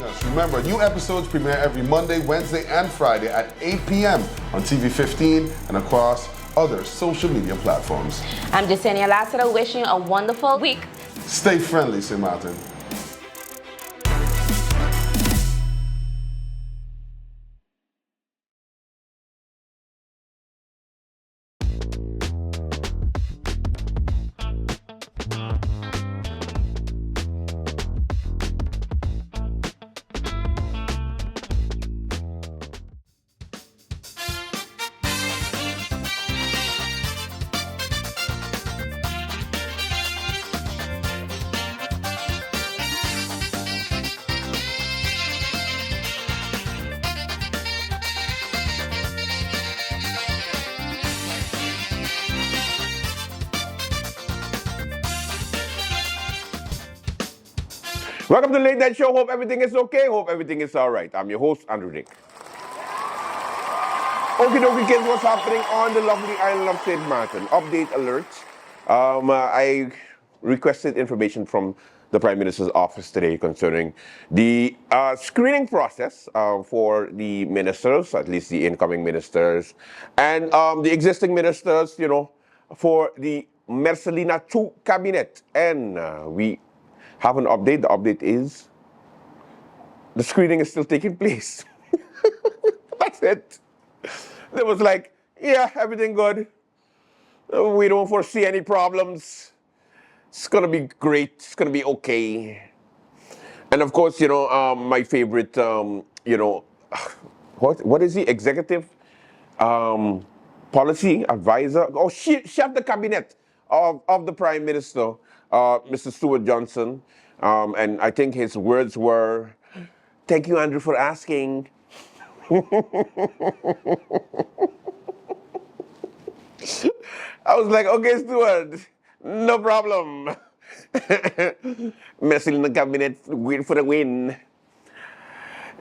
us. Remember, new episodes premiere every Monday, Wednesday, and Friday at 8 p.m. on TV 15 and across other social media platforms. I'm Jasenia Lassiter, wishing you a wonderful week. Stay friendly, St. Martin. Welcome to the Late Night Show. Hope everything is okay. Hope everything is all right. I'm your host, Andrew Dick. Okie dokie, kids, what's happening on the lovely island of St. Martin? Update alert. I requested information from the Prime Minister's office today concerning the screening process for the ministers, at least the incoming ministers, and the existing ministers, you know, for the Marcelina II cabinet. And we have an update. The update is the screening is still taking place. That's it. It was like, yeah, everything good. We don't foresee any problems. It's gonna be great. It's gonna be okay. And of course, you know, my favorite, you know, what is he? Executive policy advisor? Oh, chef de cabinet of the Prime Minister, Mr. Stuart Johnson. And I think his words were, "Thank you, Andrew, for asking." I was like, okay, Stuart, no problem. Messing in the cabinet, win for the win.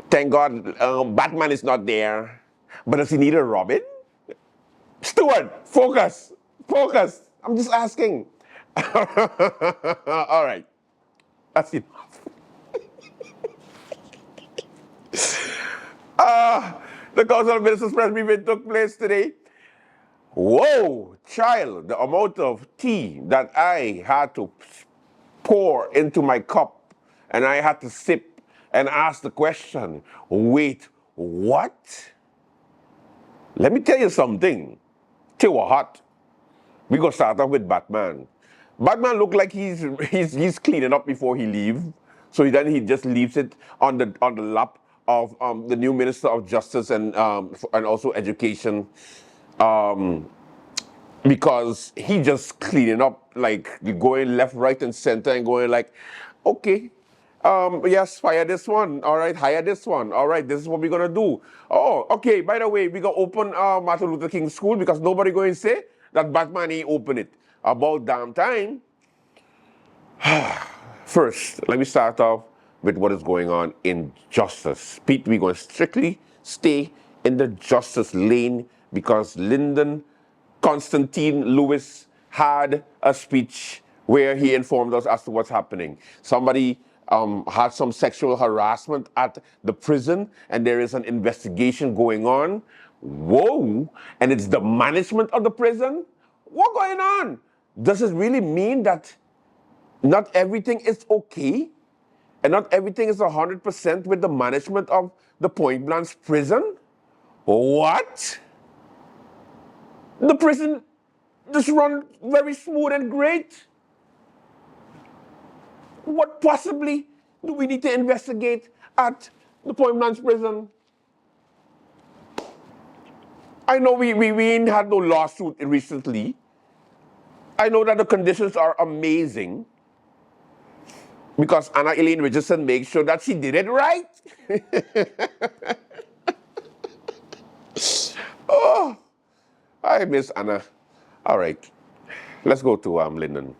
Thank God Batman is not there. But does he need a Robin? Stuart, focus. Focus. I'm just asking. All right. That's enough. The Council of Ministers press briefing took place today. Whoa, child, the amount of tea that I had to pour into my cup and I had to sip and ask the question, wait, what? Let me tell you something. Tea was hot. We're going to start off with Batman. Batman looked like he's cleaning up before he leaves. So then he just leaves it on the lap of the new Minister of Justice and also Education, because he just cleaning up, like going left, right, and center and going like, okay, yes, fire this one. All right, hire this one. All right, this is what we're gonna do. Oh, okay, by the way, we're gonna open Martin Luther King School because nobody going to say that Batman ain't open it. About damn time. First, let me start off with what is going on in justice. Pete, we're going to strictly stay in the justice lane because Lyndon Constantine Lewis had a speech where he informed us as to what's happening. Somebody had some sexual harassment at the prison and there is an investigation going on. Whoa! And it's the management of the prison? What's going on? Does it really mean that not everything is okay? And not everything is 100% with the management of the Point Blanche prison? What? The prison just run very smooth and great? What possibly do we need to investigate at the Point Blanche prison? I know we ain't had no lawsuit recently. I know that the conditions are amazing because Anna Elaine Richardson makes sure that she did it right. Oh, I miss Anna. All right, let's go to Lyndon.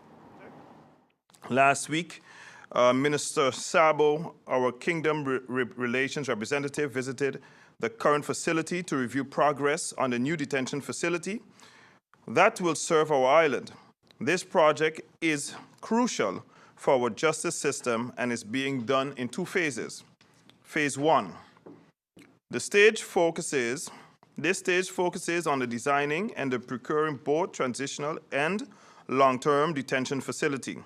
Last week, Minister Sabo, our Kingdom Relations representative, visited the current facility to review progress on the new detention facility that will serve our island. This project is crucial for our justice system and is being done in two phases. Phase 1. This stage focuses on the designing and the procuring both transitional and long-term detention facility.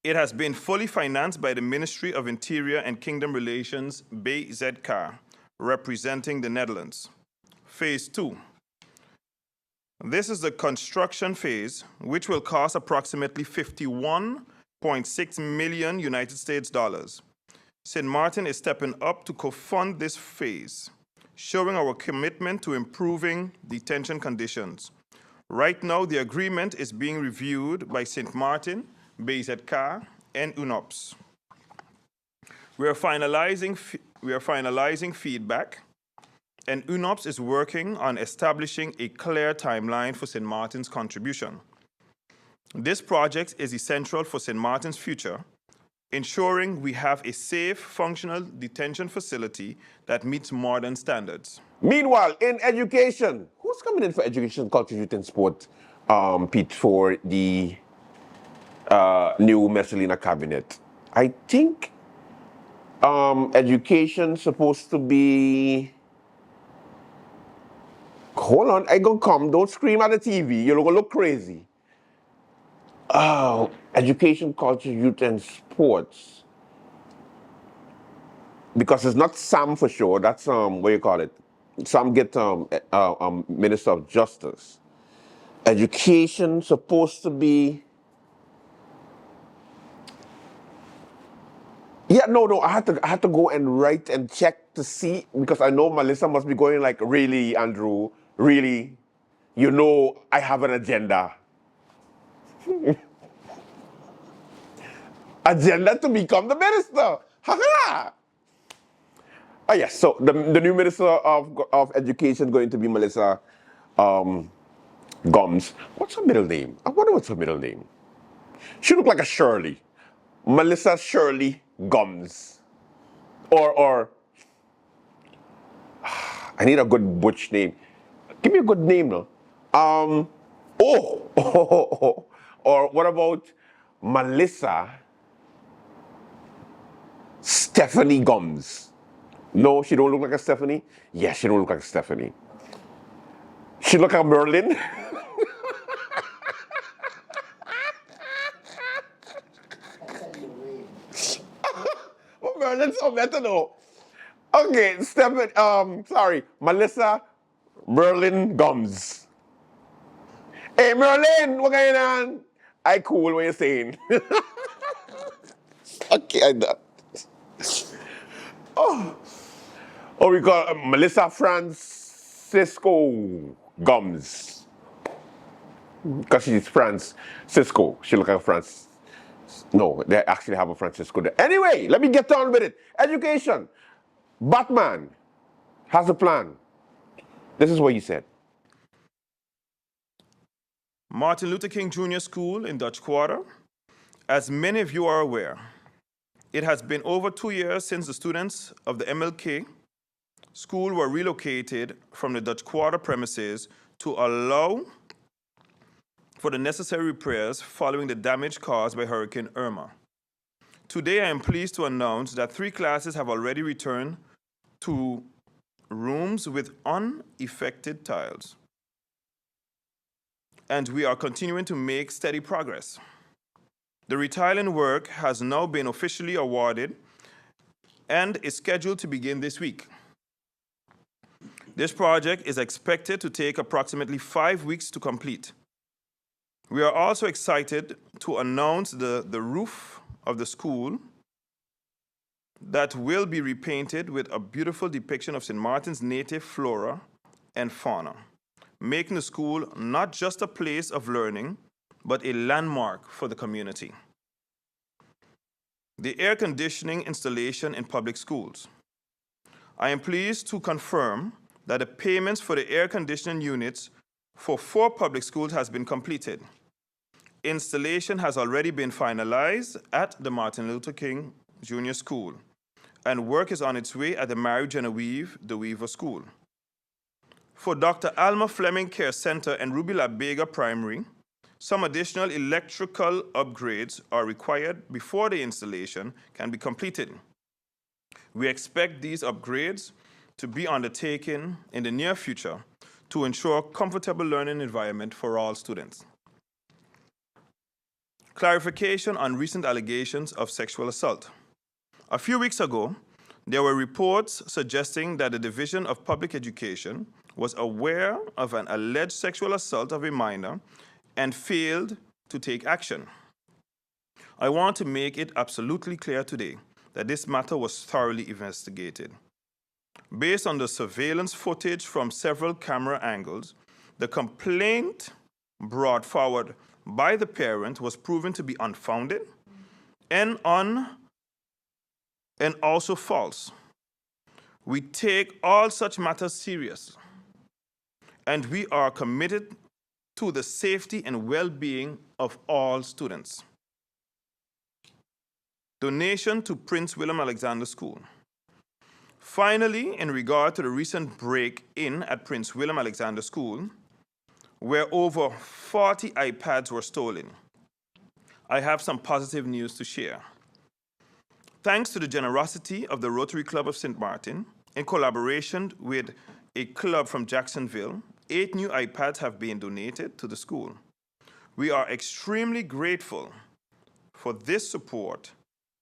It has been fully financed by the Ministry of Interior and Kingdom Relations, BZK, representing the Netherlands. Phase 2. This is the construction phase, which will cost approximately 51.6 million United States dollars. St. Martin is stepping up to co-fund this phase, showing our commitment to improving detention conditions. Right now, the agreement is being reviewed by St. Martin, BZK, and UNOPS. We are finalizing feedback, and UNOPS is working on establishing a clear timeline for St. Martin's contribution. This project is essential for St. Martin's future, ensuring we have a safe, functional detention facility that meets modern standards. Meanwhile, in education, who's coming in for education, culture, youth, and sport, Pete, for the new Messalina cabinet? I think education supposed to be... Hold on, I gonna come. Don't scream at the TV. You're gonna look crazy. Oh, education, culture, youth, and sports. Because it's not Sam for sure. That's what do you call it? Sam get Minister of Justice. Education supposed to be. Yeah, no. I had to go and write and check to see, because I know Melissa must be going like, really, Andrew, really, you know I have an agenda. Agenda to become the minister. Ha-ha! Oh yes, so the new Minister of Education going to be Melissa Gums. What's her middle name? I wonder what's her middle name. She look like a Shirley. Melissa Shirley Gums. Or I need a good butch name. Give me a good name, no? Or what about Melissa Stephanie Gums? No, she don't look like a Stephanie? Yes, she don't look like a Stephanie. She look like a Merlin? Well, Merlin's so better though. Okay, Melissa Merlin Gums. Hey Merlin, what going on? I cool what you're saying. Okay, I know. Oh, we got Melissa Francisco Gums. Because she's Francisco. She look like a France. No, they actually have a Francisco there. Anyway, let me get on with it. Education. Batman has a plan. This is what he said. Martin Luther King Jr. School in Dutch Quarter. As many of you are aware, it has been over 2 years since the students of the MLK school were relocated from the Dutch Quarter premises to allow for the necessary repairs following the damage caused by Hurricane Irma. Today, I am pleased to announce that 3 classes have already returned to rooms with unaffected tiles, and we are continuing to make steady progress. The retiling work has now been officially awarded and is scheduled to begin this week. This project is expected to take approximately 5 weeks to complete. We are also excited to announce the roof of the school that will be repainted with a beautiful depiction of St. Martin's native flora and fauna, making the school not just a place of learning, but a landmark for the community. The air conditioning installation in public schools. I am pleased to confirm that the payments for the air conditioning units for 4 public schools has been completed. Installation has already been finalized at the Martin Luther King Jr. School, and work is on its way at the Mary Genevieve de Weaver School. For Dr. Alma Fleming Care Center and Ruby La Vega Primary, some additional electrical upgrades are required before the installation can be completed. We expect these upgrades to be undertaken in the near future to ensure a comfortable learning environment for all students. Clarification on recent allegations of sexual assault. A few weeks ago, there were reports suggesting that the Division of Public Education was aware of an alleged sexual assault of a minor and failed to take action. I want to make it absolutely clear today that this matter was thoroughly investigated. Based on the surveillance footage from several camera angles, the complaint brought forward by the parent was proven to be unfounded and also false. We take all such matters serious, and we are committed to the safety and well-being of all students. Donation to Prince William Alexander School. Finally, in regard to the recent break-in at Prince William Alexander School, where over 40 iPads were stolen, I have some positive news to share. Thanks to the generosity of the Rotary Club of St. Martin, in collaboration with a club from Jacksonville, 8 new iPads have been donated to the school. We are extremely grateful for this support,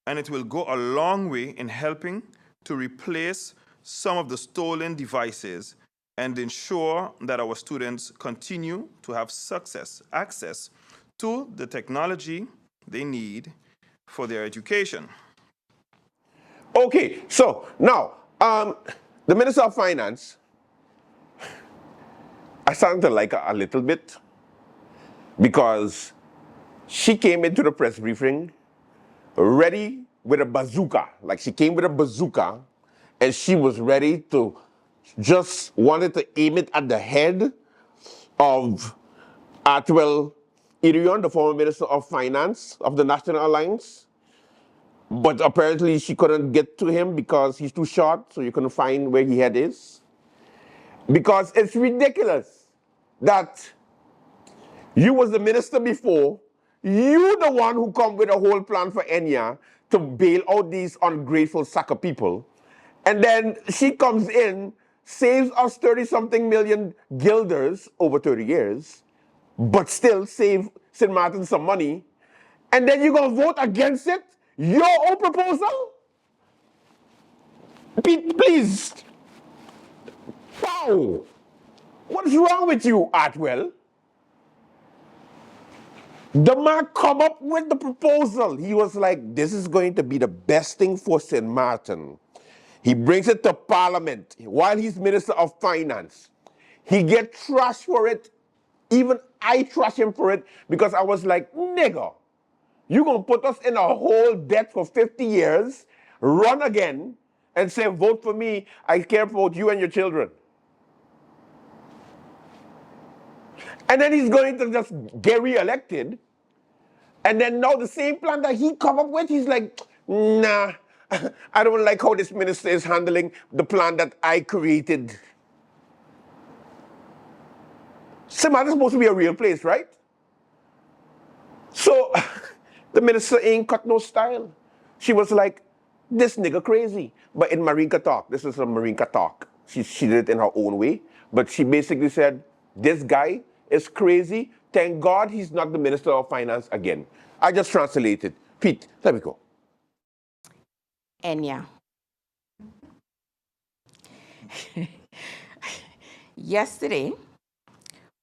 and it will go a long way in helping to replace some of the stolen devices and ensure that our students continue to have access to the technology they need for their education. Okay, so now, the Minister of Finance, I started to like her a little bit because she came into the press briefing ready with a bazooka. Like she came with a bazooka and she was ready to just wanted to aim it at the head of Atwell Irion, the former Minister of Finance of the National Alliance. But apparently she couldn't get to him because he's too short, so you couldn't find where his head is. Because it's ridiculous that you was the minister before, you the one who come with a whole plan for Enya to bail out these ungrateful sack of people. And then she comes in, saves us 30-something million guilders over 30 years, but still save St. Martin some money. And then you're going to vote against it? Your own proposal? Pete, please. Wow. What's wrong with you, Atwell? The man come up with the proposal. He was like, this is going to be the best thing for St. Martin. He brings it to Parliament while he's Minister of Finance. He gets trashed for it. Even I trash him for it because I was like, nigga, you gonna put us in a whole debt for 50 years, run again, and say, vote for me, I care about you and your children. And then he's going to just get re-elected. And then now the same plan that he come up with, he's like, nah, I don't like how this minister is handling the plan that I created. St. Martin's supposed to be a real place, right? So the minister ain't cut no style. She was like, this nigga crazy. But in Marinka talk, this is a Marinka talk. She did it in her own way. But she basically said, this guy is crazy. Thank God he's not the Minister of Finance again. I just translated. Pete, let me go. Enya. Yesterday,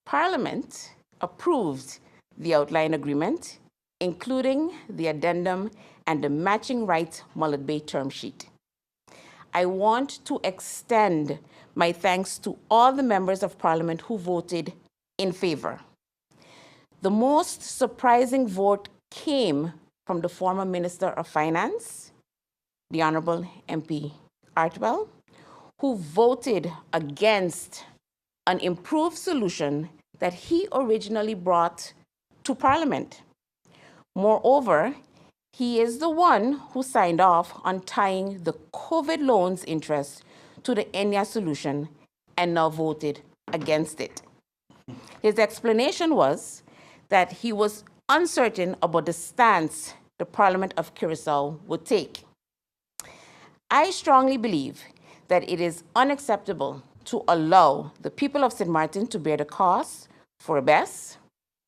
Parliament approved the outline agreement, including the addendum and the matching rights Mullet Bay term sheet. I want to extend my thanks to all the members of Parliament who voted in favor. The most surprising vote came from the former Minister of Finance, the Honorable MP Artwell, who voted against an improved solution that he originally brought to Parliament. Moreover, he is the one who signed off on tying the COVID loans interest to the Enya solution and now voted against it. His explanation was that he was uncertain about the stance the Parliament of Curacao would take. I strongly believe that it is unacceptable to allow the people of St. Martin to bear the costs for BES,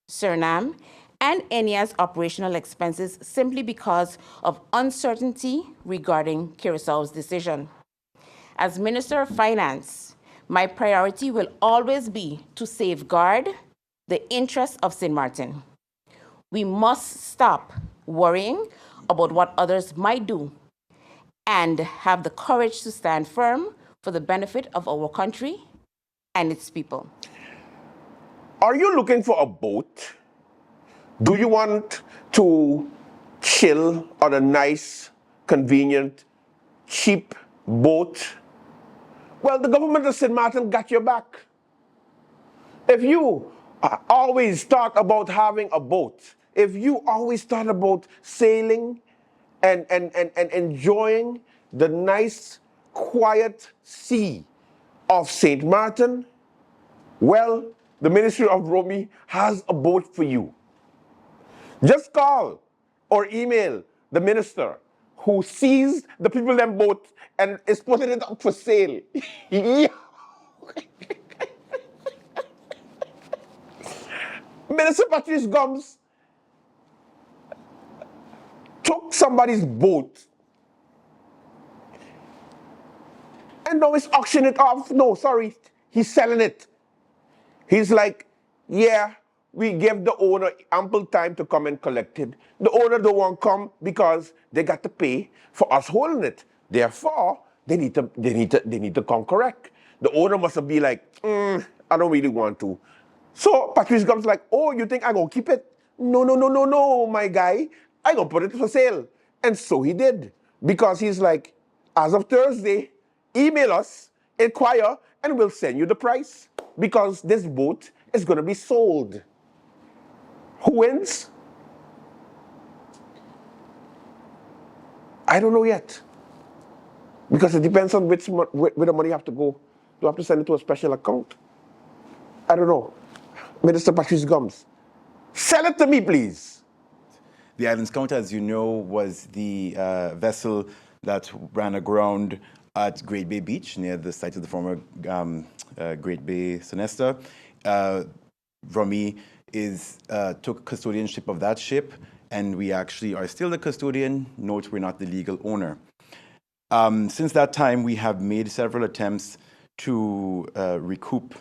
Suriname, and ENIA's operational expenses simply because of uncertainty regarding Curaçao's decision. As Minister of Finance, my priority will always be to safeguard the interests of St. Martin. We must stop worrying about what others might do and have the courage to stand firm for the benefit of our country and its people. Are you looking for a boat? Do you want to chill on a nice, convenient, cheap boat? Well, the government of St. Martin got your back. If you always thought about having a boat, if you always thought about sailing and enjoying the nice, quiet sea of St. Martin, well, the Ministry of Romy has a boat for you. Just call or email the minister who sees the people in boat and is putting it up for sale. Minister Patrice Gomes took somebody's boat and now he's auctioning it off. No, sorry, he's selling it. He's like, yeah, we give the owner ample time to come and collect it. The owner don't want to come because they got to pay for us holding it. Therefore, they need to come correct. The owner must be like, I don't really want to. So Patrice Gomes like, oh, you think I'm going to keep it? No, my guy. I'm going to put it for sale. And so he did. Because he's like, as of Thursday, email us, inquire, and we'll send you the price. Because this boat is going to be sold. Who wins? I don't know yet. Because it depends on where the money have to go. Do I have to send it to a special account? I don't know. Minister Patrice Gomes, sell it to me, please. The Islands Count, as you know, was the vessel that ran aground at Great Bay Beach, near the site of the former Great Bay Sonesta. Romy took custodianship of that ship, and we actually are still the custodian. Note, we're not the legal owner. Since that time, we have made several attempts to recoup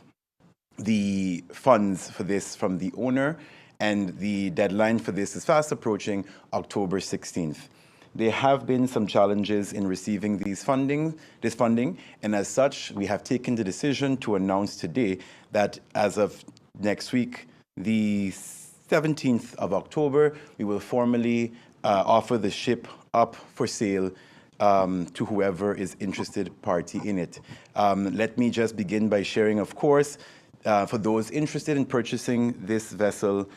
the funds for this from the owner, and the deadline for this is fast approaching October 16th. There have been some challenges in receiving this funding, and as such, we have taken the decision to announce today that as of next week, the 17th of October, we will formally offer the ship up for sale to whoever is interested party in it. Let me just begin by sharing, of course, for those interested in purchasing this vessel,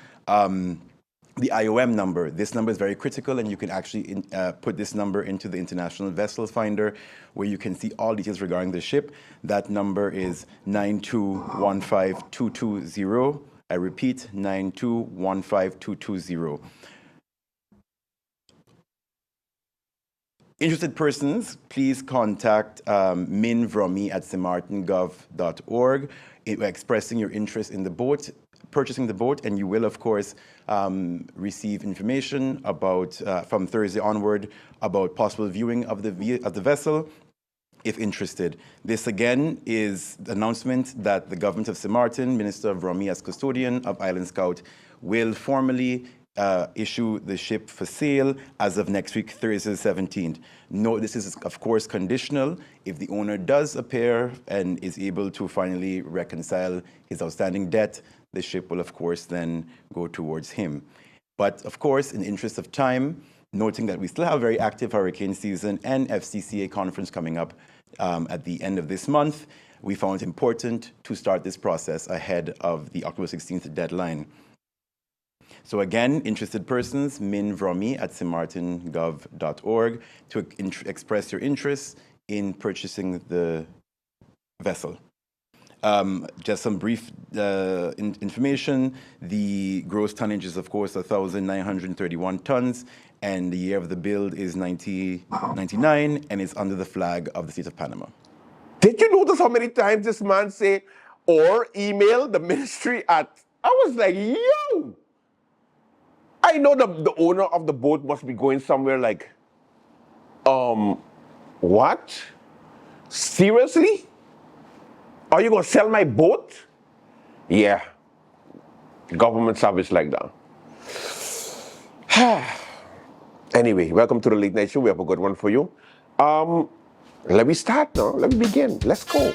the IOM number. This number is very critical, and you can actually put this number into the International Vessel Finder, where you can see all details regarding the ship. That number is 9215220. I repeat, 9215220. Interested persons, please contact Min Vromy at stmartingov.org, expressing your interest in the boat, purchasing the boat, and you will, of course, receive information about from Thursday onward about possible viewing of the vessel, if interested. This again is the announcement that the government of St. Martin, Minister Vromy as custodian of Island Scout, will formally issue the ship for sale as of next week, Thursday the 17th. No, this is of course conditional. If the owner does appear and is able to finally reconcile his outstanding debt, the ship will of course then go towards him. But of course, in the interest of time, noting that we still have a very active hurricane season and FCCA conference coming up at the end of this month, we found it important to start this process ahead of the October 16th deadline. So again, interested persons, Min Vromy at stmartingov.org to express your interest in purchasing the vessel. Just some brief information. The gross tonnage is, of course, 1,931 tons, and the year of the build is 1999, and it's under the flag of the state of Panama. Did you notice how many times this man say, or email the ministry at? I was like, yo! I know the owner of the boat must be going somewhere like, what? Seriously? Are you gonna sell my boat? Yeah. Government service like that. Anyway, welcome to the Late Night Show. We have a good one for you. Let me start now. Let me begin. Let's go.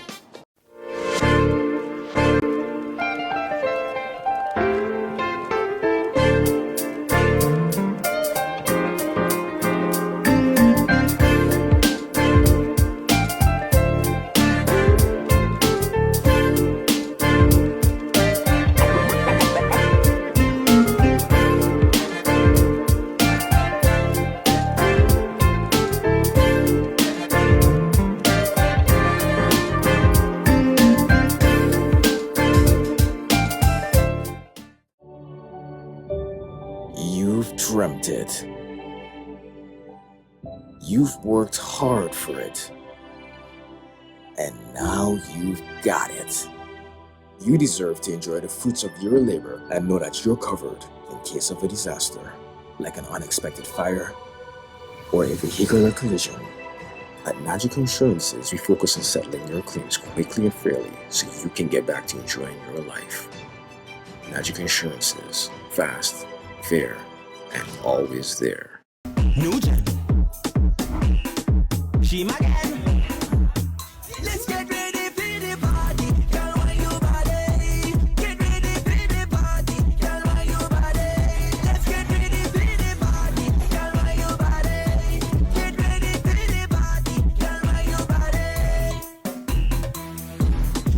You've dreamt it. You've worked hard for it. And now you've got it. You deserve to enjoy the fruits of your labor and know that you're covered in case of a disaster, like an unexpected fire or a vehicular collision. At Magical Insurances, we focus on settling your claims quickly and fairly so you can get back to enjoying your life. Magical Insurances, fast, fair, and always there. New Gen. She my gang. Let's get ready for the party. Girl, why you body? Get ready for the party. Girl, why you body? Let's get ready for the party. Girl, why you body? Get ready for the party. Girl, why you body?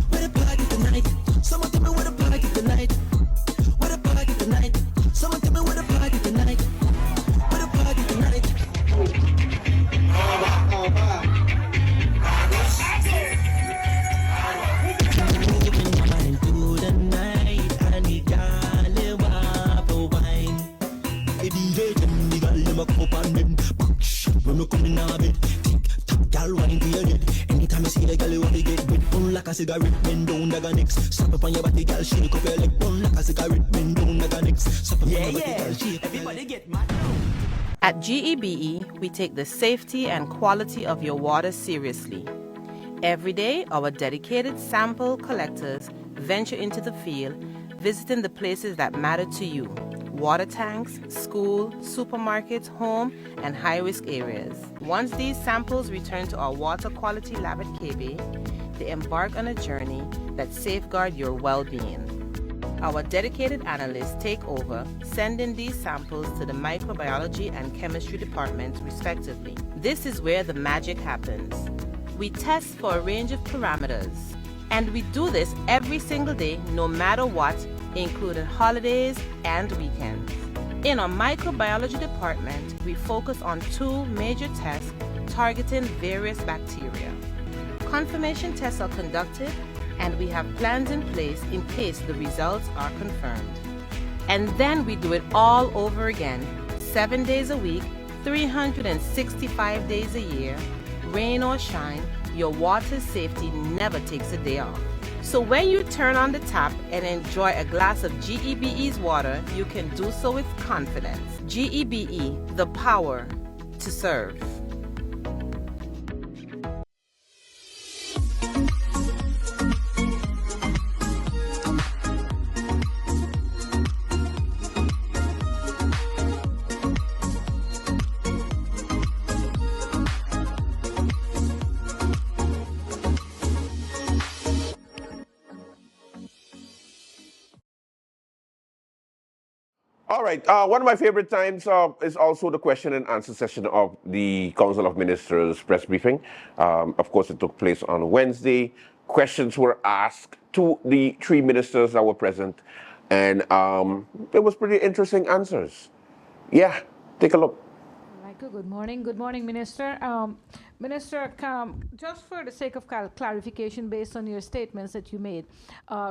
Where the party tonight? Someone tell me where the party tonight. Where the party tonight? Someone tell me where the party tonight. Where the party tonight? Anytime I see the girl, you want to get with one like a cigarette, bend down like a next. Slap up on your body, girl, shake up your leg, one like a cigarette, bend down like a next. Slap up on your body, girl, shake. Everybody get mad. At GEBE, we take the safety and quality of your water seriously. Every day, our dedicated sample collectors venture into the field, visiting the places that matter to you: water tanks, school, supermarkets, home, and high-risk areas. Once these samples return to our water quality lab at KB, they embark on a journey that safeguards your well-being. Our dedicated analysts take over, sending these samples to the microbiology and chemistry departments, respectively. This is where the magic happens. We test for a range of parameters, and we do this every single day, no matter what, including holidays and weekends. In our microbiology department, we focus on two major tests targeting various bacteria. Confirmation tests are conducted, and we have plans in place in case the results are confirmed. And then we do it all over again, 7 days a week, 365 days a year. Rain or shine, your water safety never takes a day off. So when you turn on the tap and enjoy a glass of GEBE's water, you can do so with confidence. GEBE, the power to serve. All right. One of my favorite times is also the question and answer session of the Council of Ministers press briefing. Of course, it took place on Wednesday. Questions were asked to the three ministers that were present, and it was pretty interesting answers. Yeah, take a look. Good morning. Good morning, Minister. Minister, just for the sake of clarification based on your statements that you made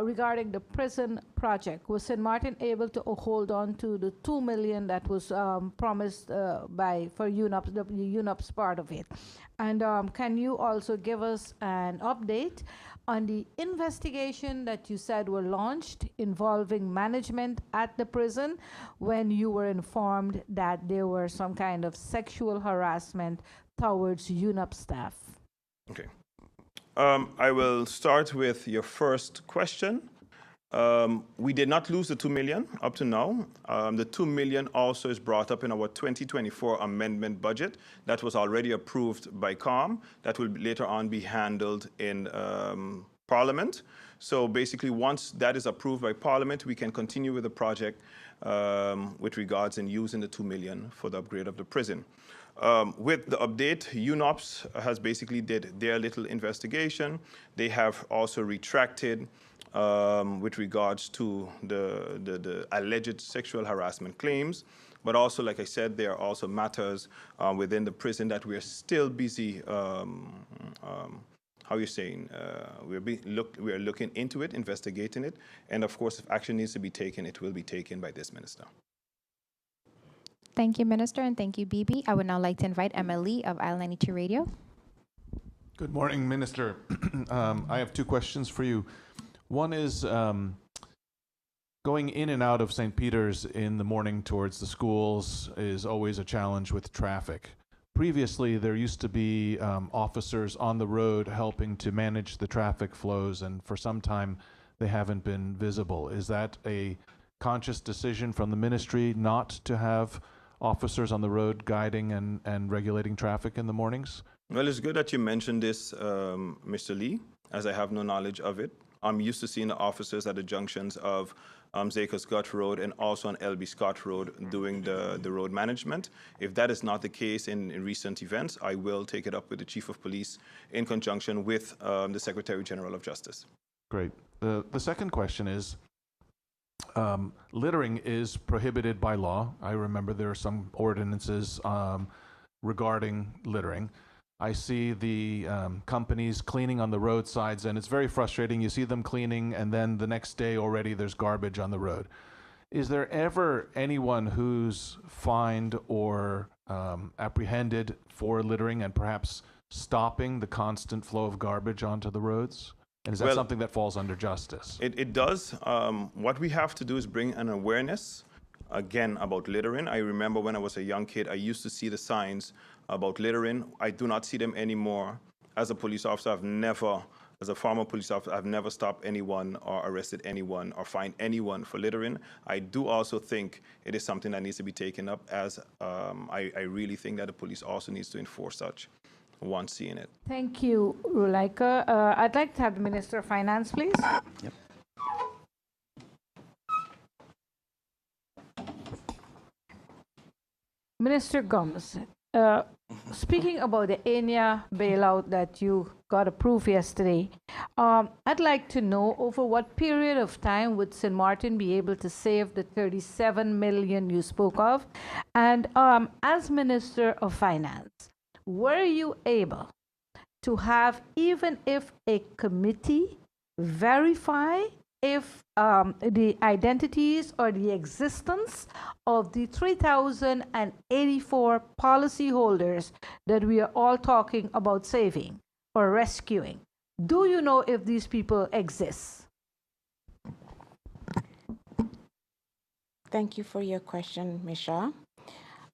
regarding the prison project, was St. Martin able to hold on to the $2 million that was promised for UNOPS, the UNOPS part of it? And can you also give us an update on the investigation that you said were launched involving management at the prison when you were informed that there were some kind of sexual harassment towards UNOP staff? Okay. I will start with your first question. We did not lose the 2 million up to now. The 2 million also is brought up in our 2024 amendment budget that was already approved by COM. That will later on be handled in Parliament. So basically, once that is approved by Parliament, we can continue with the project with regards in using the 2 million for the upgrade of the prison. With the update, UNOPS has basically did their little investigation. They have also retracted with regards to the alleged sexual harassment claims. But also, like I said, there are also matters within the prison that we are still busy, how you're saying, we are looking into it, investigating it. And of course, if action needs to be taken, it will be taken by this minister. Thank you, Minister, and thank you, Bibi. I would now like to invite MLE of Isle 92 Radio. Good morning, Minister. I have two questions for you. One is going in and out of St. Peter's in the morning towards the schools is always a challenge with traffic. Previously, there used to be officers on the road helping to manage the traffic flows, and for some time they haven't been visible. Is that a conscious decision from the ministry not to have officers on the road guiding and regulating traffic in the mornings? Well, it's good that you mentioned this, Mr. Lee, as I have no knowledge of it. I'm used to seeing the officers at the junctions of Zaker Scott Road and also on LB Scott Road doing the road management. If that is not the case in recent events, I will take it up with the Chief of Police in conjunction with the Secretary General of Justice. Great. The second question is, littering is prohibited by law. I remember there are some ordinances regarding littering. I see the companies cleaning on the roadsides, and it's very frustrating. You see them cleaning, and then the next day already there's garbage on the road. Is there ever anyone who's fined or apprehended for littering and perhaps stopping the constant flow of garbage onto the roads? And is that something that falls under justice? It does. What we have to do is bring an awareness, again, about littering. I remember when I was a young kid, I used to see the signs about littering. I do not see them anymore. As a police officer, as a former police officer, I've never stopped anyone or arrested anyone or fined anyone for littering. I do also think it is something that needs to be taken up, as I really think that the police also needs to enforce such once seeing it. Thank you, Rulaika. I'd like to have the Minister of Finance, please. Yep. Minister Gomes, speaking about the ENIA bailout that you got approved yesterday, I'd like to know over what period of time would St. Martin be able to save the 37 million you spoke of? And as Minister of Finance, were you able to have, even if a committee, verify if the identities or the existence of the 3,084 policyholders that we are all talking about saving or rescuing? Do you know if these people exist? Thank you for your question, Misha.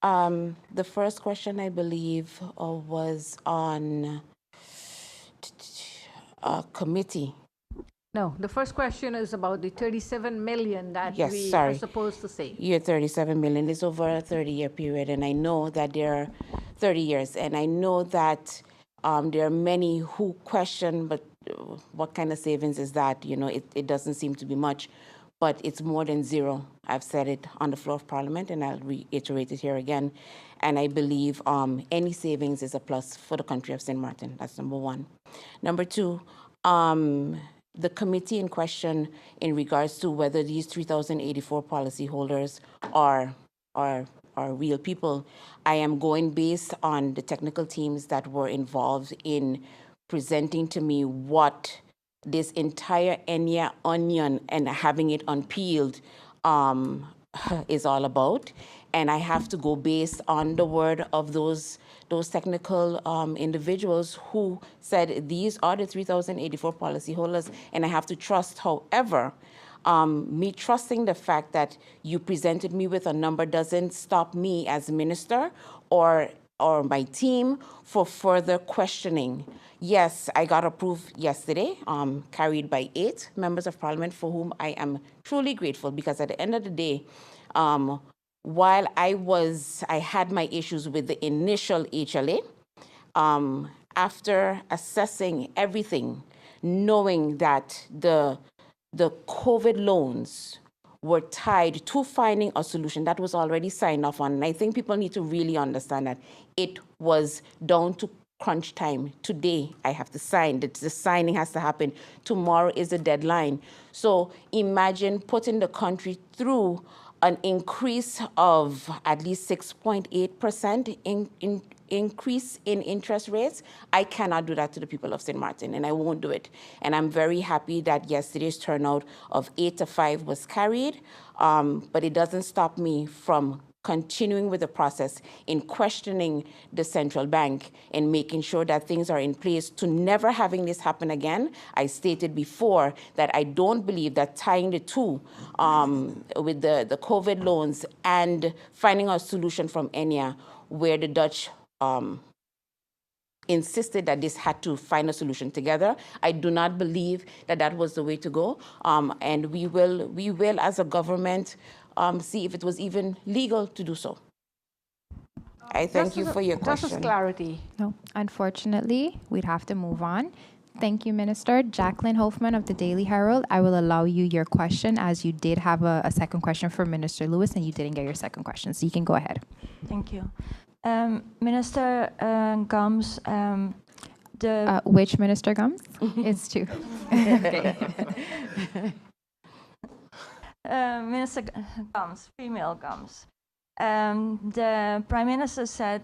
The first question, I believe, was on a committee. No, the first question is about the 37 million that we are supposed to save. You're 37 million. It's over a 30-year period, and I know that there are 30 years, and I know that there are many who question, but what kind of savings is that? You know, it doesn't seem to be much, but it's more than zero. I've said it on the floor of Parliament, and I'll reiterate it here again. And I believe any savings is a plus for the country of St. Martin. That's number one. Number two, the committee in question in regards to whether these 3,084 policyholders are are real people. I am going based on the technical teams that were involved in presenting to me what this entire Enya onion and having it unpeeled is all about. And I have to go based on the word of those technical individuals who said these are the 3,084 policyholders, and I have to trust. However, me trusting the fact that you presented me with a number doesn't stop me as minister or my team for further questioning. Yes, I got approved yesterday, carried by 8 members of parliament, for whom I am truly grateful, because at the end of the day, while I had my issues with the initial HLA, after assessing everything, knowing that the COVID loans were tied to finding a solution that was already signed off on. And I think people need to really understand that it was down to crunch time. Today, I have to sign. The signing has to happen. Tomorrow is the deadline. So imagine putting the country through an increase of at least 6.8% increase in interest rates. I cannot do that to the people of St. Martin, and I won't do it. And I'm very happy that yesterday's turnout of 8-5 was carried, but it doesn't stop me from continuing with the process in questioning the central bank and making sure that things are in place to never having this happen again. I stated before that I don't believe that tying the two with the COVID loans and finding a solution from Enya, where the Dutch insisted that this had to find a solution together. I do not believe that that was the way to go, and we will as a government see if it was even legal to do so. I thank you for your question. Just as clarity. No, unfortunately, we'd have to move on. Thank you, Minister. Jacqueline Hoffman of the Daily Herald, I will allow you your question, as you did have a second question for Minister Lewis and you didn't get your second question, so you can go ahead. Thank you. Minister Gums, which Minister Gums? It's two. Okay. Minister Gums, female Gums. The Prime Minister said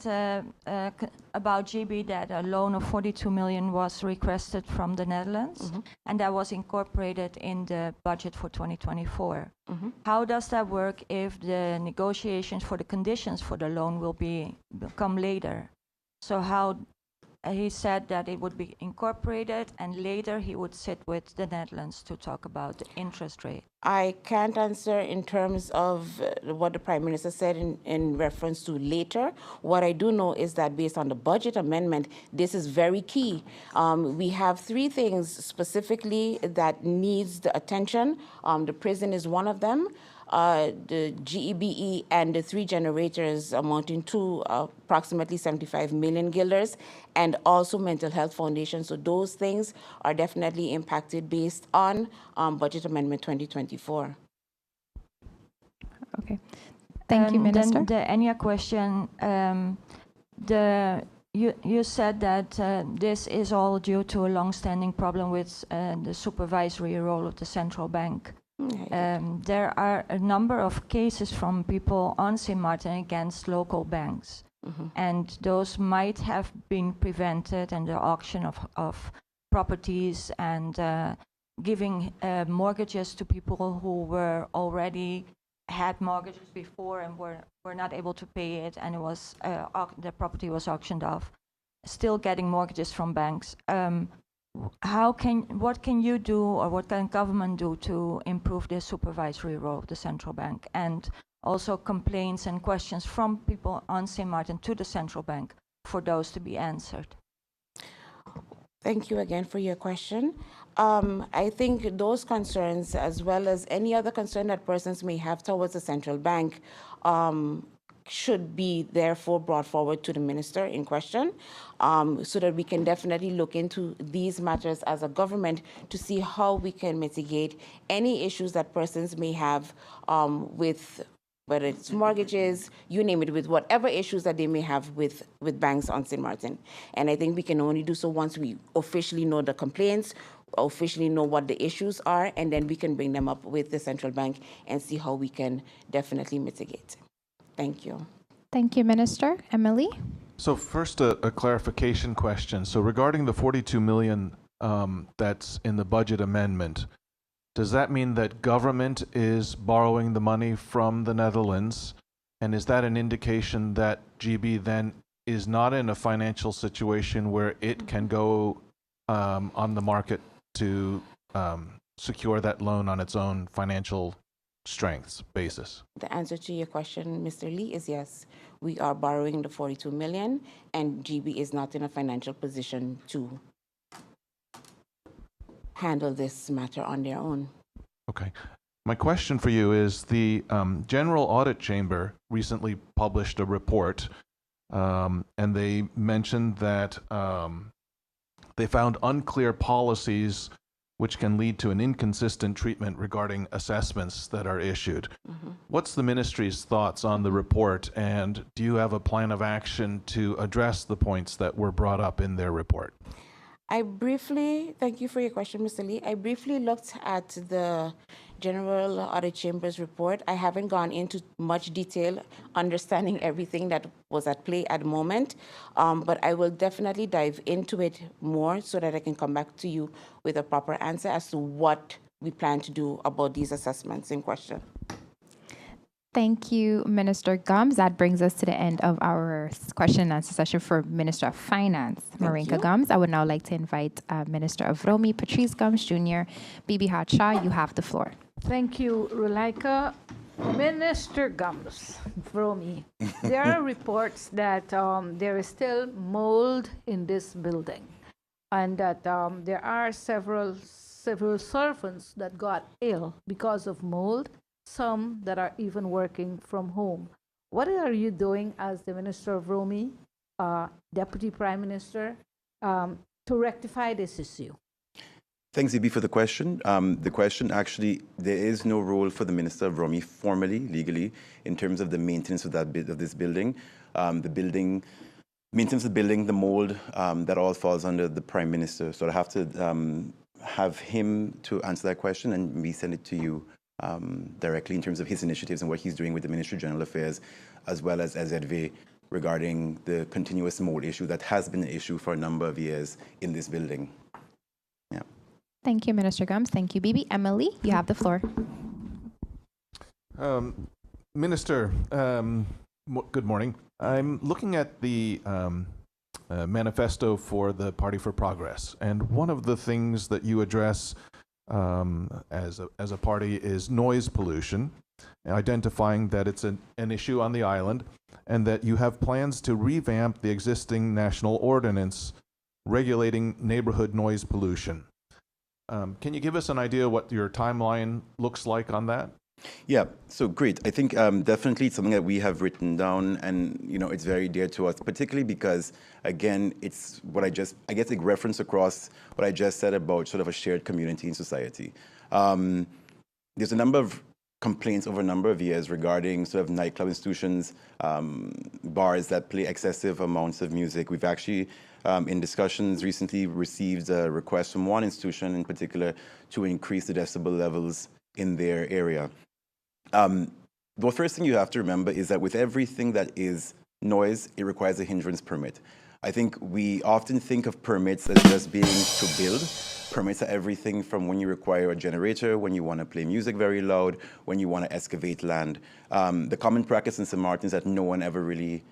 about GB that a loan of 42 million was requested from the Netherlands, and that was incorporated in the budget for 2024. How does that work if the negotiations for the conditions for the loan will come later? So how he said that it would be incorporated, and later he would sit with the Netherlands to talk about the interest rate. I can't answer in terms of what the Prime Minister said in reference to later. What I do know is that based on the budget amendment, this is very key. We have 3 things specifically that needs the attention. The prison is one of them. The GEBE and the 3 generators amounting to approximately 75 million guilders, and also mental health foundation. So those things are definitely impacted based on Budget Amendment 2024. Okay. Thank you, Minister. Then the Enya question, you said that this is all due to a long-standing problem with the supervisory role of the central bank. There are a number of cases from people on St. Martin against local banks, and those might have been prevented, and the auction of properties and giving mortgages to people who were already had mortgages before and were not able to pay it, and it was the property was auctioned off, still getting mortgages from banks. What can you do, or what can government do to improve the supervisory role of the central bank, and also complaints and questions from people on St. Martin to the central bank for those to be answered? Thank you again for your question. I think those concerns, as well as any other concern that persons may have towards the central bank, should be therefore brought forward to the minister in question, so that we can definitely look into these matters as a government to see how we can mitigate any issues that persons may have with, whether it's mortgages, you name it, with whatever issues that they may have with banks on St. Martin. And I think we can only do so once we officially know the complaints, officially know what the issues are, and then we can bring them up with the central bank and see how we can definitely mitigate. Thank you. Thank you, Minister. Emily? So first, a clarification question. So regarding the 42 million that's in the budget amendment, does that mean that government is borrowing the money from the Netherlands? And is that an indication that GB then is not in a financial situation where it can go on the market to secure that loan on its own financial strengths basis? The answer to your question, Mr. Lee, is yes. We are borrowing the 42 million, and GB is not in a financial position to handle this matter on their own. Okay. My question for you is the General Audit Chamber recently published a report, and they mentioned that they found unclear policies which can lead to an inconsistent treatment regarding assessments that are issued. What's the ministry's thoughts on the report, and do you have a plan of action to address the points that were brought up in their report? Thank you for your question, Mr. Lee. I briefly looked at the General Audit Chamber's report. I haven't gone into much detail understanding everything that was at play at the moment, but I will definitely dive into it more so that I can come back to you with a proper answer as to what we plan to do about these assessments in question. Thank you, Minister Gums. That brings us to the end of our question and answer session for Minister of Finance, Marinka Gums. I would now like to invite Minister of Romi, Patrice Gums Jr. Bibi Hatsha, you have the floor. Thank you, Rulaika. Minister Gums, Romi, there are reports that there is still mold in this building and that there are several servants that got ill because of mold, some that are even working from home. What are you doing as the Minister of Romi, Deputy Prime Minister, to rectify this issue? Thanks, Ibi, for the question. The question actually, there is no role for the Minister of Romi formally, legally, in terms of the maintenance of this building. Maintenance of the building, the mold, that all falls under the Prime Minister. So I have to have him to answer that question, and we send it to you directly in terms of his initiatives and what he's doing with the Ministry of General Affairs, as well as ZV, regarding the continuous mold issue that has been an issue for a number of years in this building. Yeah. Thank you, Minister Gums. Thank you, Bibi. Emily, you have the floor. Minister, good morning. I'm looking at the manifesto for the Party for Progress, and one of the things that you address as a party is noise pollution, identifying that it's an issue on the island, and that you have plans to revamp the existing national ordinance regulating neighborhood noise pollution. Can you give us an idea what your timeline looks like on that? Yeah, so great. I think definitely it's something that we have written down, and it's very dear to us, particularly because, again, it's what I guess it reference across what I just said about sort of a shared community in society. There's a number of complaints over a number of years regarding sort of nightclub institutions, bars that play excessive amounts of music. We've actually, in discussions recently, received a request from one institution in particular to increase the decibel levels in their area. The first thing you have to remember is that with everything that is noise, it requires a hindrance permit. I think we often think of permits as just being to build. Permits are everything from when you require a generator, when you want to play music very loud, when you want to excavate land. The common practice in St. Martin is that no one ever really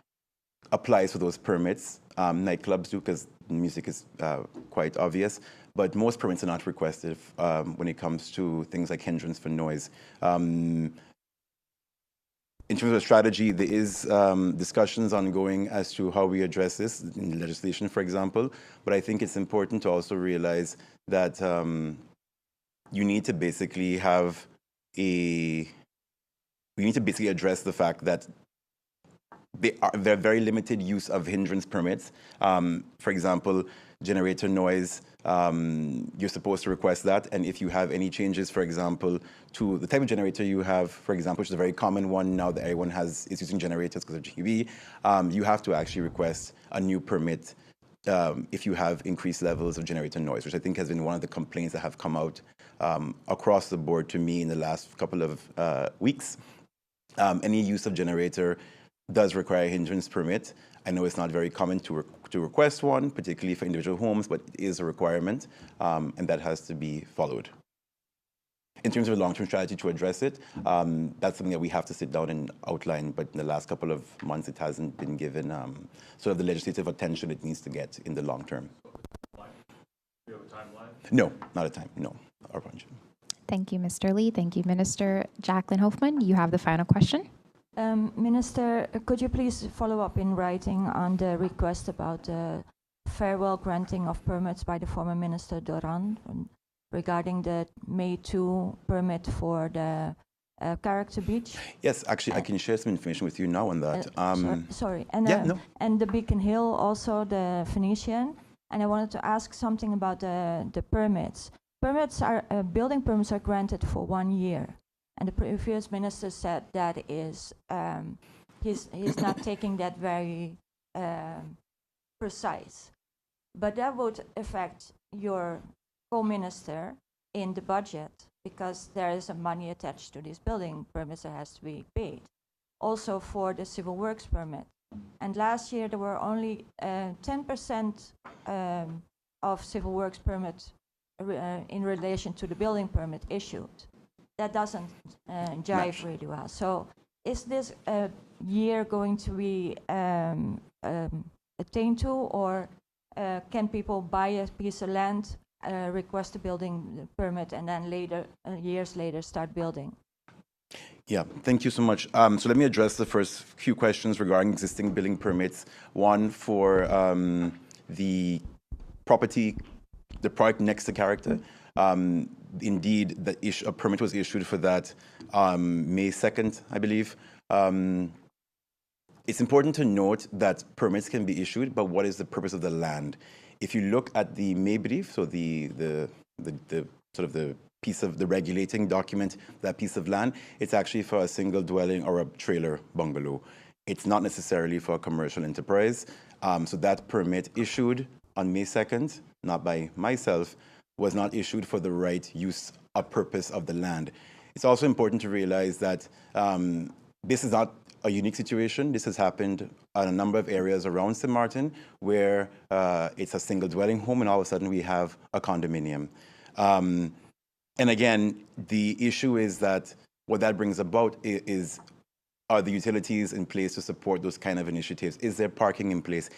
applies for those permits. Nightclubs do because music is quite obvious, but most permits are not requested when it comes to things like hindrance for noise. In terms of strategy, there is discussions ongoing as to how we address this in legislation, for example. But I think it's important to also realize that you need to basically have we need to basically address the fact that there are very limited use of hindrance permits. For example, generator noise, you're supposed to request that. And if you have any changes, for example, to the type of generator you have, for example, which is a very common one now that everyone is using generators because of GB, you have to actually request a new permit if you have increased levels of generator noise, which I think has been one of the complaints that have come out across the board to me in the last couple of weeks. Any use of generator does require a hindrance permit. I know it's not very common to request one, particularly for individual homes, but it is a requirement, and that has to be followed. In terms of a long-term strategy to address it, that's something that we have to sit down and outline, but in the last couple of months, it hasn't been given sort of the legislative attention it needs to get in the long term. Do you have a timeline? No, not a time, no. Thank you, Mr. Lee. Thank you, Minister. Jacqueline Hoffman, you have the final question. Minister, could you please follow up in writing on the request about the farewell granting of permits by the former Minister Doran regarding the May 2 permit for the Character Beach? Yes, actually, I can share some information with you now on that. Sorry. And, and the Beacon Hill, also the Phoenician. And I wanted to ask something about the permits. Building permits are granted for 1 year. And the previous minister said that is, he's not taking that very precise. But that would affect your co-minister in the budget because there is some money attached to these building permits that has to be paid. Also for the civil works permit. And last year there were only 10% of civil works permits in relation to the building permit issued. That doesn't jive really well. So is this year going to be attained to, or can people buy a piece of land, request a building permit, and then later, years later, start building? Yeah, thank you so much. So let me address the first few questions regarding existing building permits. One for the property, the project next to Character. Indeed, a permit was issued for that May 2nd, I believe. It's important to note that permits can be issued, but what is the purpose of the land? If you look at the May brief, so the sort of the piece of the regulating document, that piece of land, it's actually for a single dwelling or a trailer bungalow. It's not necessarily for a commercial enterprise. So that permit issued on May 2nd, not by myself, was not issued for the right use or purpose of the land. It's also important to realize that this is not a unique situation. This has happened in a number of areas around St. Martin where it's a single dwelling home and all of a sudden we have a condominium. And again, the issue is that what that brings about is, are the utilities in place to support those kind of initiatives? Is there parking in place?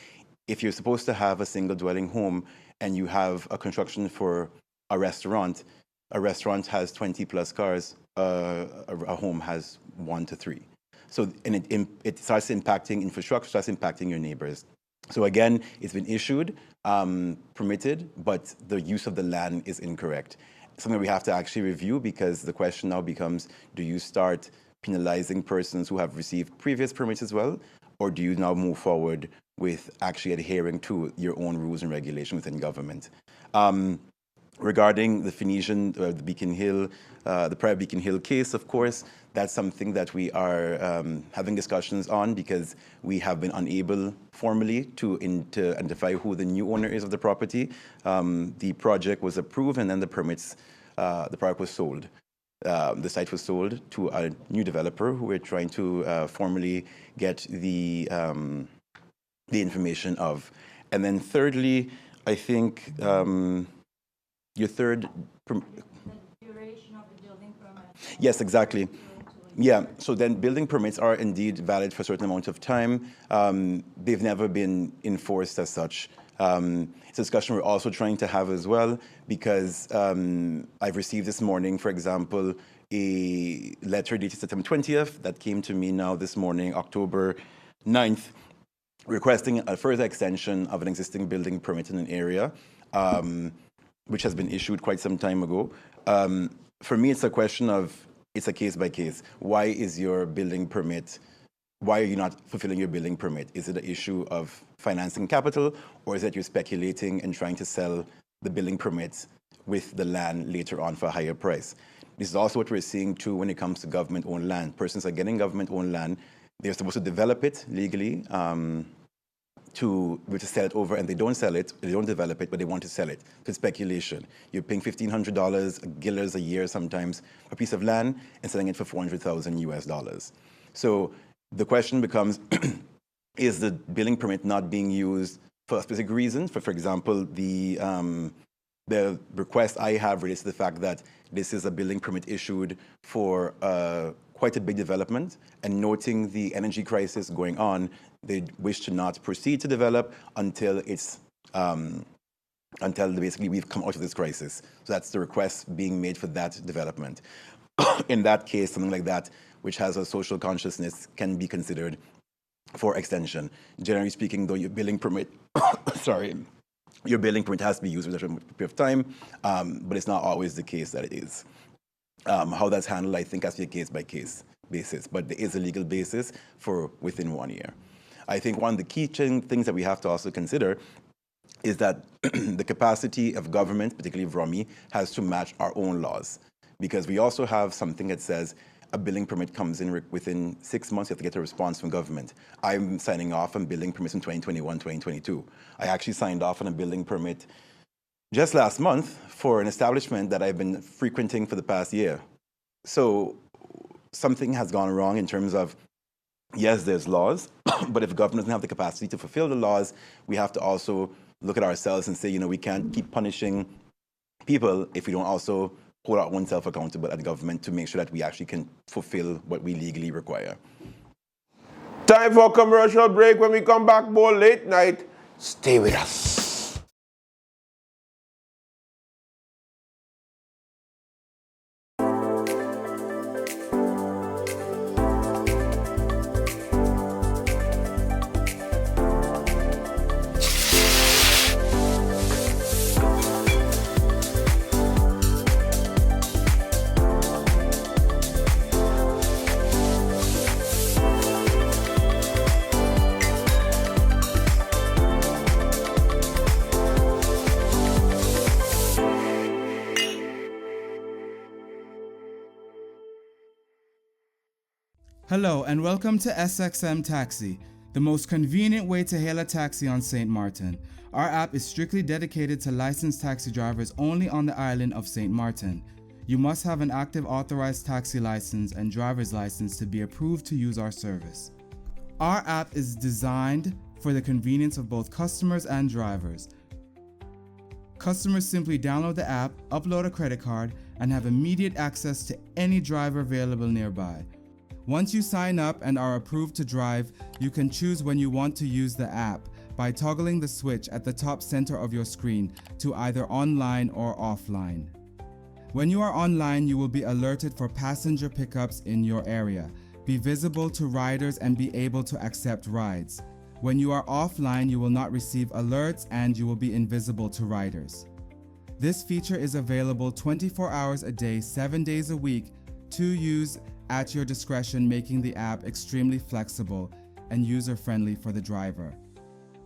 If you're supposed to have a single dwelling home and you have a construction for a restaurant has 20 plus cars, a home has 1 to 3. So, and it starts impacting infrastructure, starts impacting your neighbors. So again, it's been issued, permitted, but the use of the land is incorrect. Something we have to actually review, because the question now becomes, do you start penalizing persons who have received previous permits as well? Or do you now move forward with actually adhering to your own rules and regulations within government? Regarding the Phoenician, the Beacon Hill, the prior Beacon Hill case, of course, that's something that we are having discussions on, because we have been unable formally to identify who the new owner is of the property. The project was approved and then the permits, the product was sold. The site was sold to a new developer who we're trying to formally get the information of. And then thirdly, I think your third... The duration of the building permit. Yes, exactly. Yeah, so then building permits are indeed valid for a certain amount of time. They've never been enforced as such. It's a discussion we're also trying to have as well, because I've received this morning, for example, a letter dated September 20th that came to me now this morning, October 9th, requesting a further extension of an existing building permit in an area, which has been issued quite some time ago. For me, it's a question of, it's a case by case. Why is your building permit, why are you not fulfilling your building permit? Is it an issue of financing capital, or is it you're speculating and trying to sell the building permits with the land later on for a higher price? This is also what we're seeing too when it comes to government-owned land. Persons are getting government-owned land. They're supposed to develop it legally to sell it over, and they don't sell it, they don't develop it, but they want to sell it. It's speculation. You're paying $1,500 guilders a year sometimes for a piece of land and selling it for $400,000 US. So The question becomes, is the billing permit not being used for a specific reason? For example, the request I have relates to the fact that this is a billing permit issued for quite a big development, and noting the energy crisis going on, they wish to not proceed to develop until it's until basically we've come out of this crisis. So that's the request being made for that development. In that case, something like that, which has a social consciousness, can be considered for extension. Generally speaking, though, your billing permit, your billing permit has to be used for a certain period of time, but it's not always the case that it is. How that's handled, I think, has to be a case-by-case basis, but there is a legal basis for within 1 year. I think one of the key things that we have to also consider is that the capacity of government, particularly of ROMI, has to match our own laws, because we also have something that says a billing permit comes in within 6 months, you have to get a response from government. I'm signing off on billing permits in 2021, 2022. I actually signed off on a billing permit just last month for an establishment that I've been frequenting for the past year. So something has gone wrong in terms of, yes, there's laws, but if government doesn't have the capacity to fulfill the laws, we have to also look at ourselves and say, you know, we can't keep punishing people if we don't also hold out oneself accountable at the government to make sure that we actually can fulfill what we legally require. Time for a commercial break. When we come back, more late night. Stay with us. Hello and welcome to SXM Taxi, the most convenient way to hail a taxi on St. Martin. Our app is strictly dedicated to licensed taxi drivers only on the island of St. Martin. You must have an active authorized taxi license and driver's license to be approved to use our service. Our app is designed for the convenience of both customers and drivers. Customers simply download the app, upload a credit card, and have immediate access to any driver available nearby. Once you sign up and are approved to drive, you can choose when you want to use the app by toggling the switch at the top center of your screen to either online or offline. When you are online, you will be alerted for passenger pickups in your area, be visible to riders, and be able to accept rides. When you are offline, you will not receive alerts and you will be invisible to riders. This feature is available 24 hours a day, 7 days a week to use at your discretion, making the app extremely flexible and user-friendly for the driver.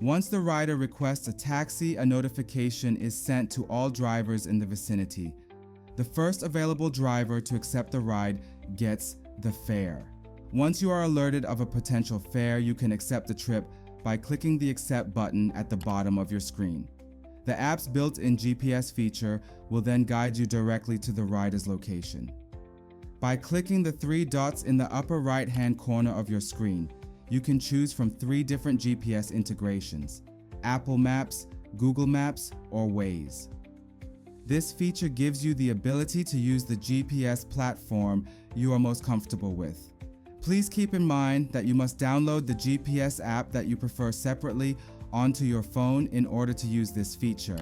Once the rider requests a taxi, a notification is sent to all drivers in the vicinity. The first available driver to accept the ride gets the fare. Once you are alerted of a potential fare, you can accept the trip by clicking the Accept button at the bottom of your screen. The app's built-in GPS feature will then guide you directly to the rider's location. By clicking the 3 dots in the upper right-hand corner of your screen, you can choose from 3 different GPS integrations: Apple Maps, Google Maps, or Waze. This feature gives you the ability to use the GPS platform you are most comfortable with. Please keep in mind that you must download the GPS app that you prefer separately onto your phone in order to use this feature.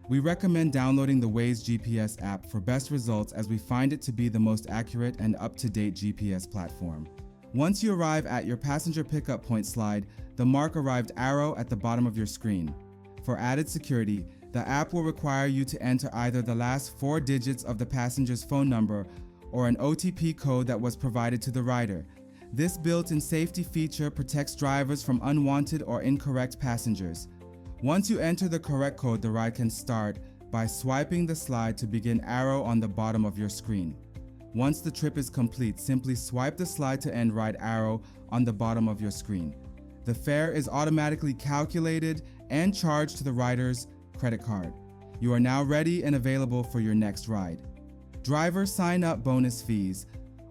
We recommend downloading the Waze GPS app for best results, as we find it to be the most accurate and up-to-date GPS platform. Once you arrive at your passenger pickup point, slide the Mark Arrived arrow at the bottom of your screen. For added security, the app will require you to enter either the last 4 digits of the passenger's phone number or an OTP code that was provided to the rider. This built-in safety feature protects drivers from unwanted or incorrect passengers. Once you enter the correct code, the ride can start by swiping the slide to begin arrow on the bottom of your screen. Once the trip is complete, simply swipe the slide to end ride arrow on the bottom of your screen. The fare is automatically calculated and charged to the rider's credit card. You are now ready and available for your next ride. Driver sign-up bonus fees.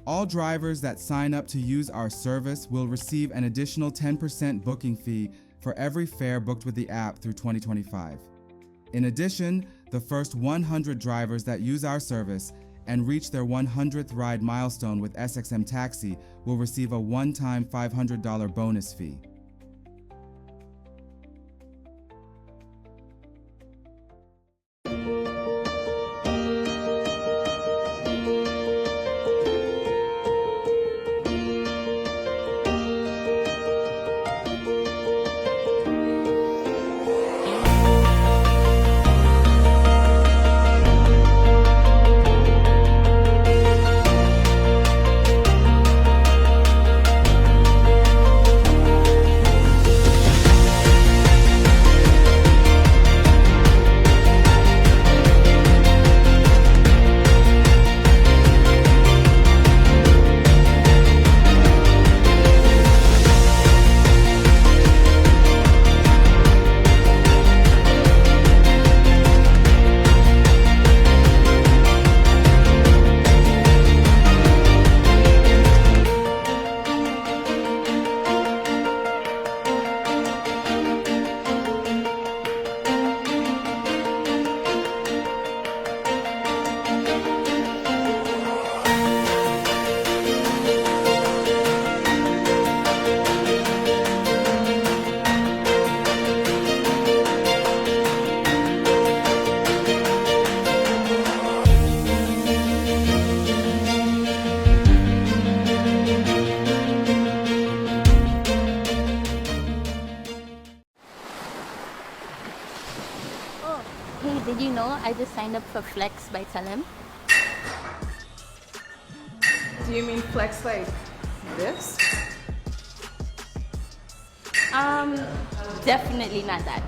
All drivers that sign up to use our service will receive an additional 10% booking fee for every fare booked with the app through 2025. In addition, the first 100 drivers that use our service and reach their 100th ride milestone with SXM Taxi will receive a one-time $500 bonus fee. Did you know I just signed up for Flex by Telem? Do you mean flex like this? Definitely not that.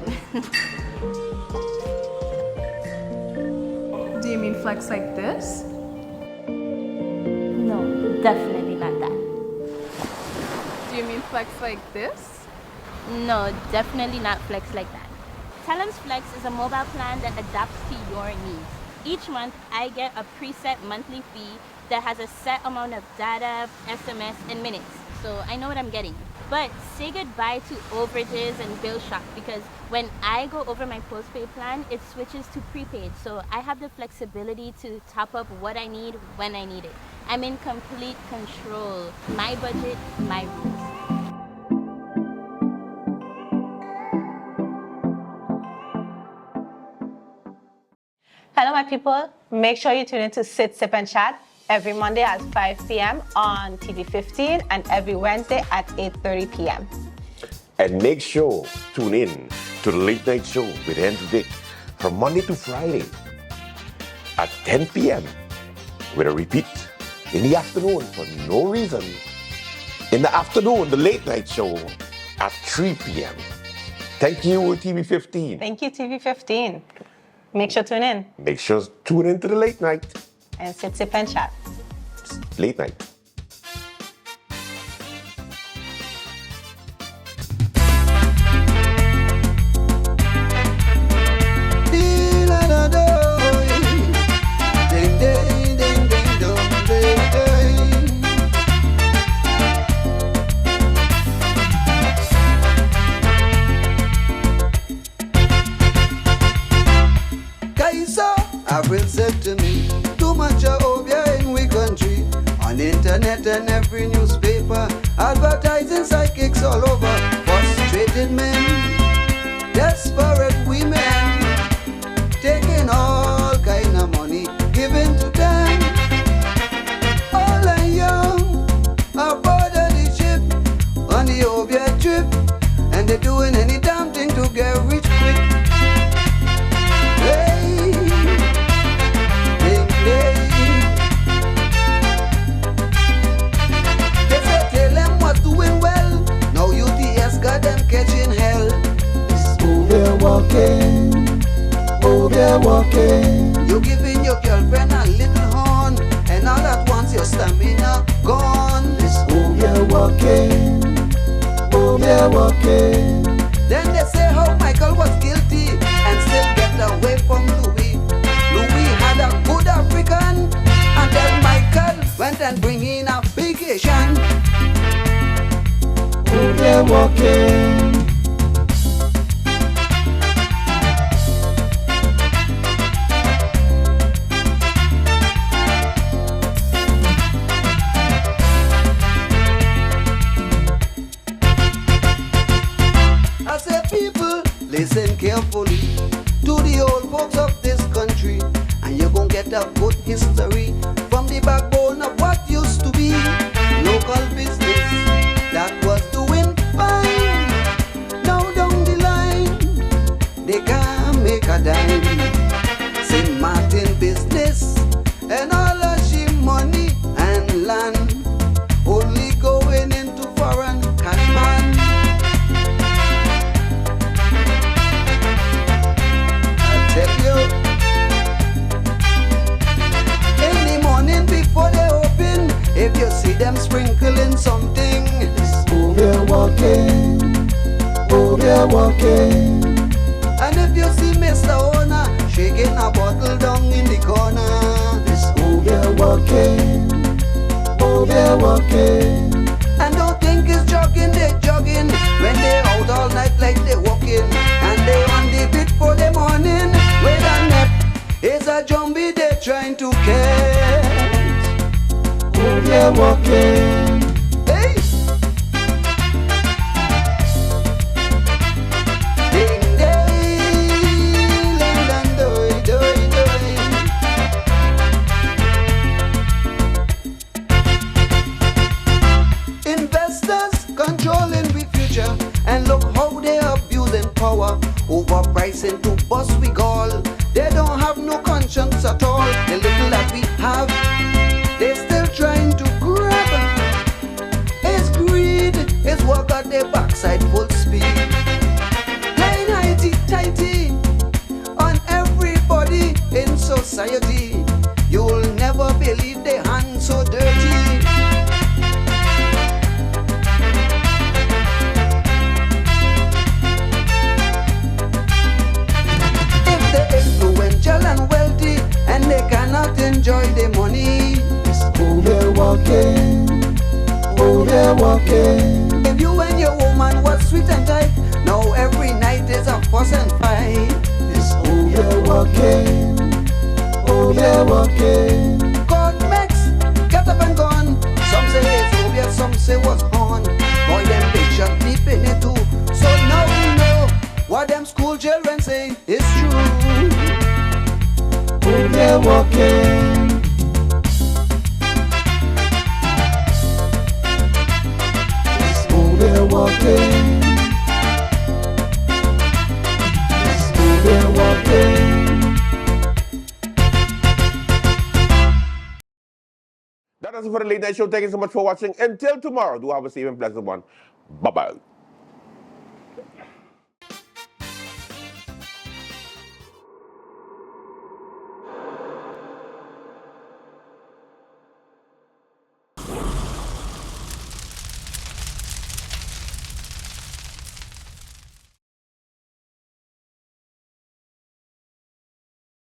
Do you mean flex like this? No, definitely not that. Do you mean flex like this? No, definitely not Flex like that. Telem's Flex is a mobile plan that adapts to your needs. Each month, I get a preset monthly fee that has a set amount of data, SMS, and minutes. So I know what I'm getting. But say goodbye to overages and bill shock, because when I go over my postpaid plan, it switches to prepaid. So I have the flexibility to top up what I need when I need it. I'm in complete control. My budget, my rules. Hello, my people. Make sure you tune in to Sit, Sip, and Chat every Monday at 5 p.m. on TV 15 and every Wednesday at 8:30 p.m. And make sure tune in to the Late Night Show with Andrew Dick from Monday to Friday at 10 p.m. with a repeat in the afternoon for no reason. In the afternoon, the Late Night Show at 3 p.m. Thank you, TV 15. Thank you, TV 15. Make sure to tune in. Make sure to tune in to the Late Night. And Sit, Sip, and Chat. Late Night. April said to me, too much obia in we country. On internet and every newspaper, advertising psychics all over. Frustrated men, desperate women, taking all kind of money given to them. All and young are aboard of the ship on the obia trip, and they're doing any damn thing to get rich quick. Doing well, now UTS got them catching hell. Over walking. You giving your girlfriend a little horn, and all at once your stamina gone. This over walking. Then they say how Michael was guilty and still get away from Louis. Louis had a good African, and then Michael went and bring in a they're walking. I say, people, listen carefully to the old folks of this country, and you're gonna get a good history from the backbone of what used to be local business that was doing fine. Now down the line, they can't make a dime. St. Martin business and all of she money and land only going into foreign cash man. Tell you, in the morning before they open, if you see them sprinkling something, oh, they're walking, oh, they're walking. And if you see Mr. Owner shaking a bottle down in the corner, oh, they're walking, oh, they're walking. And don't think it's jogging, they're jogging when they're out all night like they're walking. And they on the beat for the morning with a nap. It's a zombie they're trying to catch. Oh, they're walking. Hey! Ding, ding, ding, ding, doy, doy, doy. Investors controlling the future, and look how they abusing power, overpricing to bust we all. They don't have no conscience at all. The little that we have, they're still trying to grab. It's greed, it's what got their backside full speed. Plain tighty on everybody in society. You'll never believe their hands so dirty. Influential and wealthy, and they cannot enjoy the money. Oh, they're walking, oh, they're walking. If you and your woman was sweet and tight, now every night is a fuss and fight. Oh, they're walking, oh, they're walking. God makes, get up and gone. Some say it's obvious, some say what's on. Boy, them big shot deep in it too. So now we know what them school children say is true. Oh, they're walking. Oh, they're walking. Oh, they're walking. That is it for the late night show. Thank you so much for watching. Until tomorrow, do have a safe and pleasant one. Bye-bye.